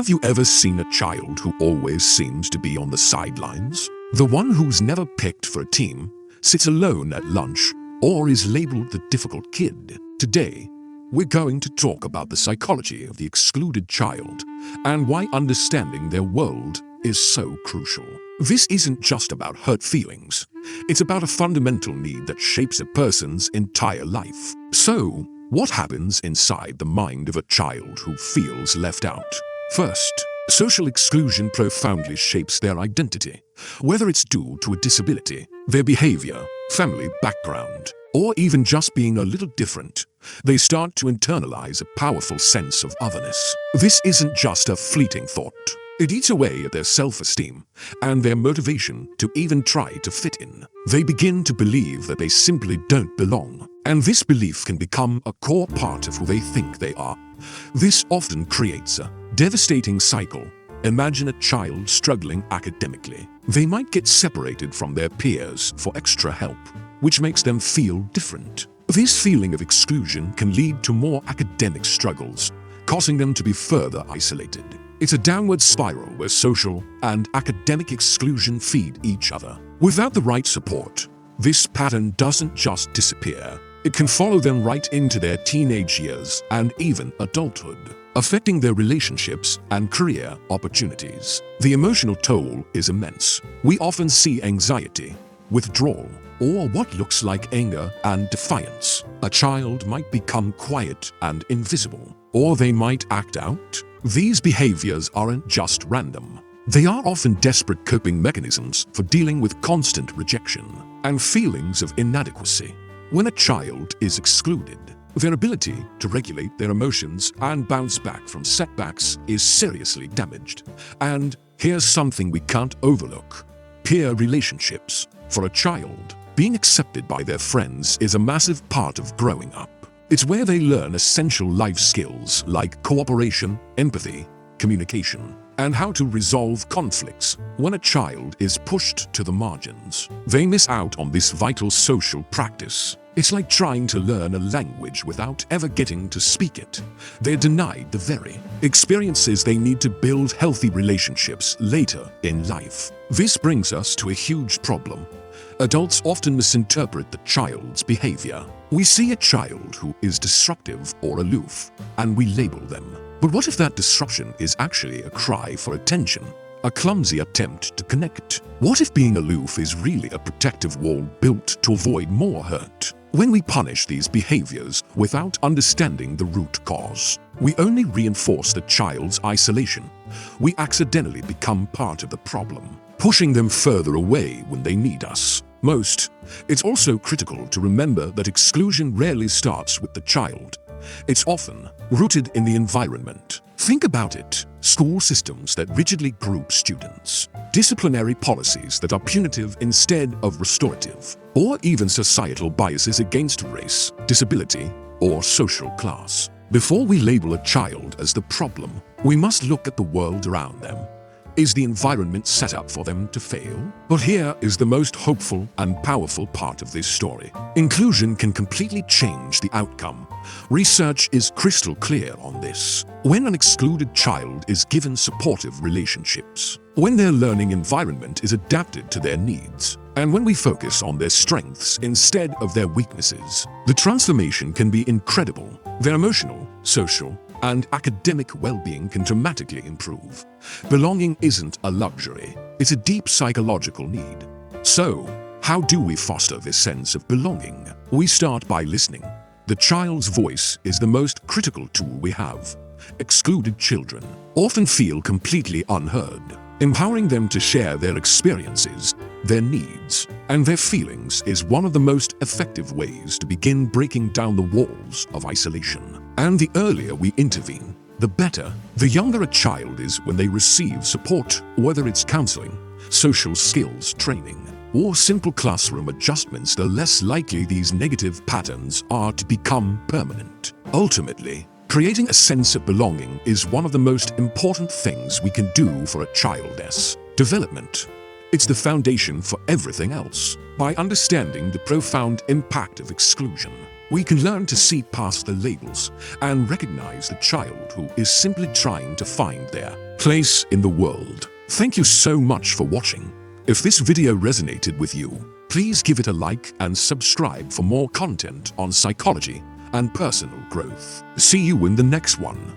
Have you ever seen a child who always seems to be on the sidelines? The one who's never picked for a team, sits alone at lunch, or is labeled the difficult kid? Today, we're going to talk about the psychology of the excluded child and why understanding their world is so crucial. This isn't just about hurt feelings. It's about a fundamental need that shapes a person's entire life. So, what happens inside the mind of a child who feels left out? First, social exclusion profoundly shapes their identity, whether it's due to a disability, their behavior, family background, or even just being a little different. They start to internalize a powerful sense of otherness. This isn't just a fleeting thought. It eats away at their self-esteem and their motivation to even try to fit in. They begin to believe that they simply don't belong, and this belief can become a core part of who they think they are. This often creates a devastating cycle. Imagine a child struggling academically. They might get separated from their peers for extra help, which makes them feel different. This feeling of exclusion can lead to more academic struggles, causing them to be further isolated. It's a downward spiral where social and academic exclusion feed each other. Without the right support, this pattern doesn't just disappear. It can follow them right into their teenage years and even adulthood, affecting their relationships and career opportunities. The emotional toll is immense. We often see anxiety, withdrawal, or what looks like anger and defiance. A child might become quiet and invisible, or they might act out. These behaviors aren't just random. They are often desperate coping mechanisms for dealing with constant rejection and feelings of inadequacy. When a child is excluded, their ability to regulate their emotions and bounce back from setbacks is seriously damaged. And here's something we can't overlook: peer relationships. For a child, being accepted by their friends is a massive part of growing up. It's where they learn essential life skills like cooperation, empathy, communication, and how to resolve conflicts. When a child is pushed to the margins, they miss out on this vital social practice. It's like trying to learn a language without ever getting to speak it. They're denied the very experiences they need to build healthy relationships later in life. This brings us to a huge problem. Adults often misinterpret the child's behavior. We see a child who is disruptive or aloof, and we label them. But what if that disruption is actually a cry for attention, a clumsy attempt to connect? What if being aloof is really a protective wall built to avoid more hurt? When we punish these behaviors without understanding the root cause, we only reinforce the child's isolation. We accidentally become part of the problem, pushing them further away when they need us most. It's also critical to remember that exclusion rarely starts with the child. It's often rooted in the environment. Think about it: school systems that rigidly group students, disciplinary policies that are punitive instead of restorative, or even societal biases against race, disability, or social class. Before we label a child as the problem, we must look at the world around them. Is the environment set up for them to fail? But here is the most hopeful and powerful part of this story. Inclusion can completely change the outcome. Research is crystal clear on this. When an excluded child is given supportive relationships, when their learning environment is adapted to their needs, and when we focus on their strengths instead of their weaknesses, the transformation can be incredible. Their emotional, social, and academic well-being can dramatically improve. Belonging isn't a luxury, it's a deep psychological need. So, how do we foster this sense of belonging? We start by listening. The child's voice is the most critical tool we have. Excluded children often feel completely unheard. Empowering them to share their experiences, their needs, and their feelings is one of the most effective ways to begin breaking down the walls of isolation. And the earlier we intervene, the better. The younger a child is when they receive support, whether it's counseling, social skills training, or simple classroom adjustments, the less likely these negative patterns are to become permanent. Ultimately, creating a sense of belonging is one of the most important things we can do for a child's development. It's the foundation for everything else. By understanding the profound impact of exclusion, we can learn to see past the labels and recognize the child who is simply trying to find their place in the world. Thank you so much for watching. If this video resonated with you, please give it a like and subscribe for more content on psychology and personal growth. See you in the next one.